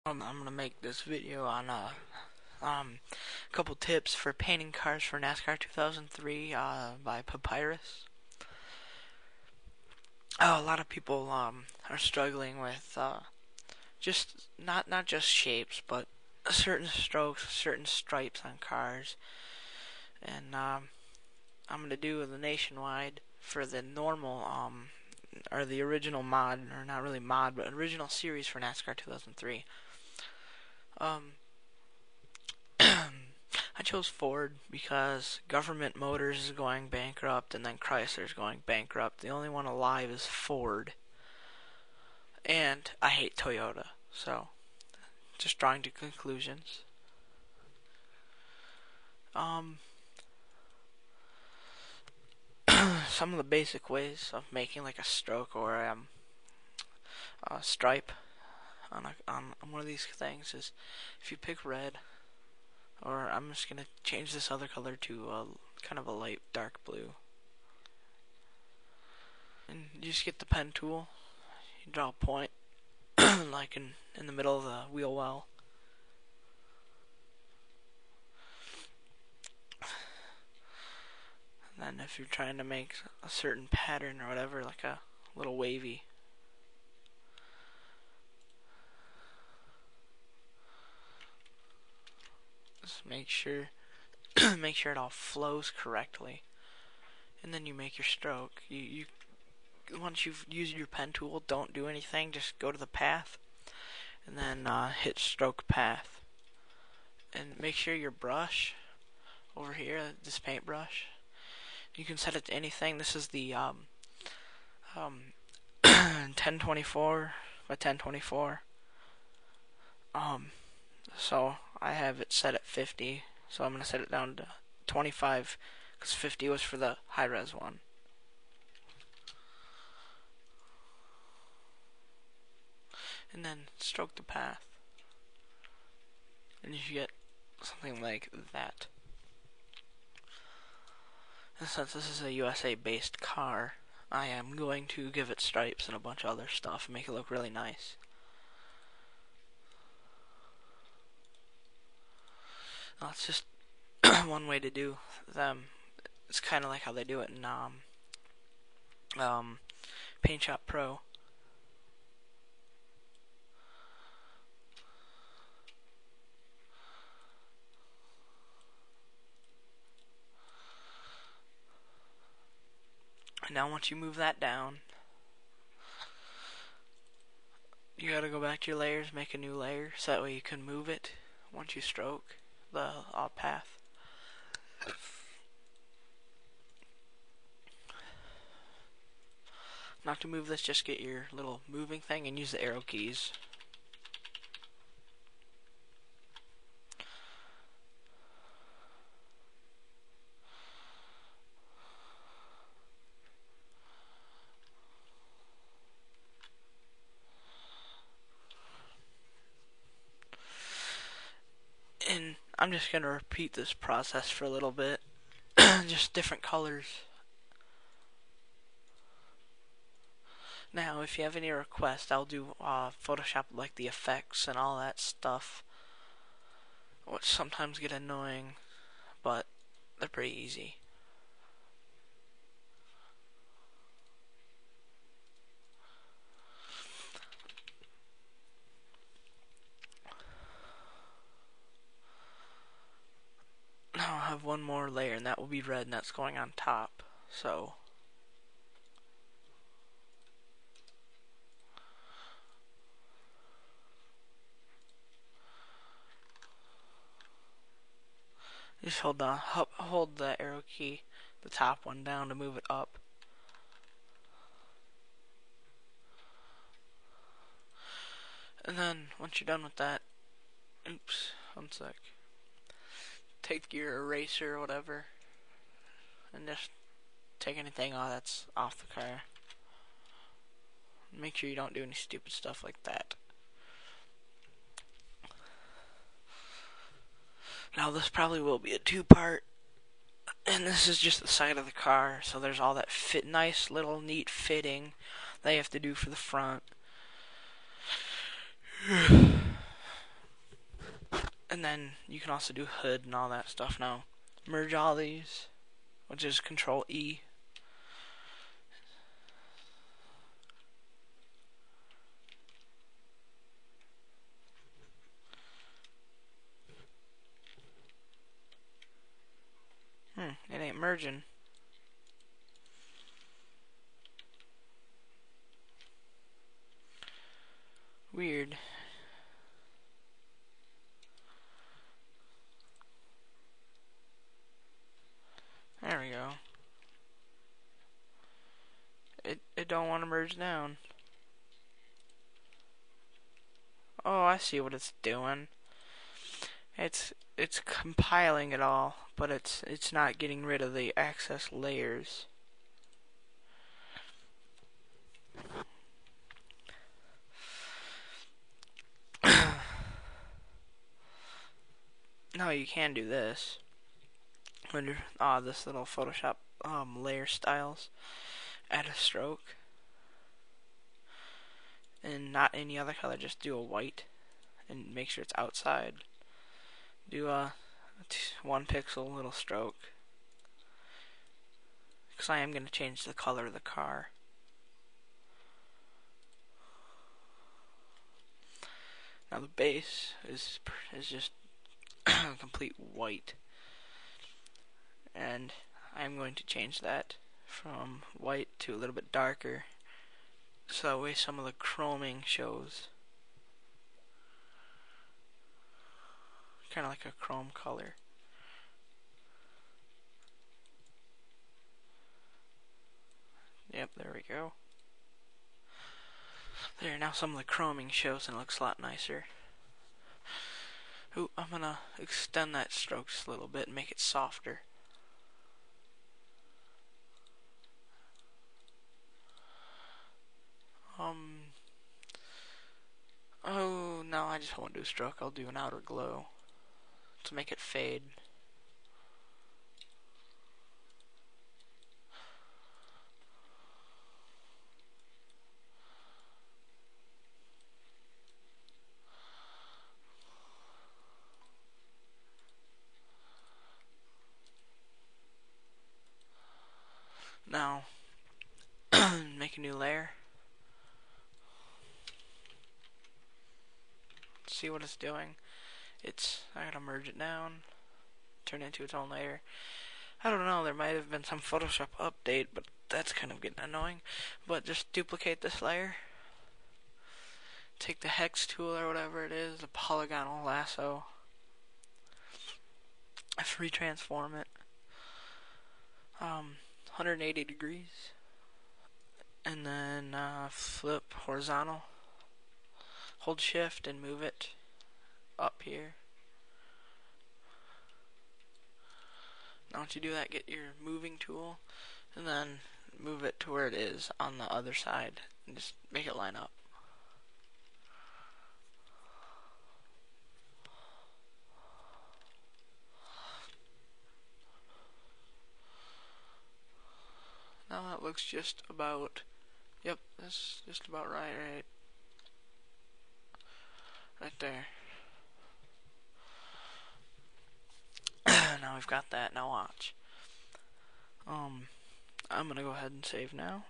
I'm gonna make this video on couple tips for painting cars for NASCAR 2003 by Papyrus. A lot of people are struggling with just not just shapes, but certain strokes, certain stripes on cars, and I'm gonna do the nationwide for the normal or the original mod, or not really mod, but original series for NASCAR 2003. I chose Ford because Government Motors is going bankrupt and then Chrysler's going bankrupt. The only one alive is Ford. And I hate Toyota. So, just drawing to conclusions. Some of the basic ways of making like a stroke or a stripe on one of these things is if you pick red, or I'm just going to change this other color to kind of a light dark blue. And you just get the pen tool, you draw a point like in the middle of the wheel well. And then if you're trying to make a certain pattern or whatever, like a little wavy, just make sure it all flows correctly, and then you make your stroke. You once you've used your pen tool, don't do anything, just go to the path and then hit stroke path, and make sure your brush over here, this paintbrush, you can set it to anything. This is the 1024 by 1024. So I have it set at 50, so I'm going to set it down to 25 because 50 was for the high-res one. And then stroke the path, and you should get something like that. And since this is a USA-based car, I am going to give it stripes and a bunch of other stuff and make it look really nice. Now, it's just one way to do them. It's kind of like how they do it in Paint Shop Pro. And now once you move that down, you gotta go back to your layers, make a new layer, so that way you can move it once you stroke the path. Not to move this, just get your little moving thing and use the arrow keys. And I'm just going to repeat this process for a little bit. Just different colors. Now, if you have any requests, I'll do Photoshop like the effects and all that stuff, which sometimes get annoying, but they're pretty easy. Now I'll have one more layer, and that will be red, and that's going on top. So just hold the arrow key, the top one, down to move it up. And then once you're done with that, oops, one sec. Take your eraser or whatever, and just take anything that's off the car. Make sure you don't do any stupid stuff like that. Now this probably will be a two-part, and this is just the side of the car, so there's all that nice little neat fitting that you have to do for the front. And then you can also do hood and all that stuff now. Merge all these, which is Control E. It ain't merging. Weird. There we go. It don't want to merge down. Oh, I see what it's doing. It's compiling it all, but it's not getting rid of the excess layers. No, you can do this. Under this little Photoshop layer styles, add a stroke, and not any other color. Just do a white, and make sure it's outside. Do a 1 pixel little stroke, because I am going to change the color of the car. Now the base is just complete white, and I'm going to change that from white to a little bit darker, so that way some of the chroming shows. Kind of like a chrome color. Yep, there we go. There, now some of the chroming shows and it looks a lot nicer. Ooh, I'm gonna extend that stroke just a little bit and make it softer. Oh, no, I just won't do a stroke. I'll do an outer glow to make it fade. Now, make a new layer. See what it's doing. I gotta merge it down, turn it into its own layer. I don't know, there might have been some Photoshop update, but that's kind of getting annoying. But just duplicate this layer. Take the hex tool or whatever it is, the polygonal lasso. Retransform it. 180 degrees. And then flip horizontal. Hold shift and move it up here. Now once you do that, get your moving tool and then move it to where it is on the other side and just make it line up. Now that looks just about, yep, that's just about right there. Now we've got that. Now watch. I'm gonna go ahead and save now.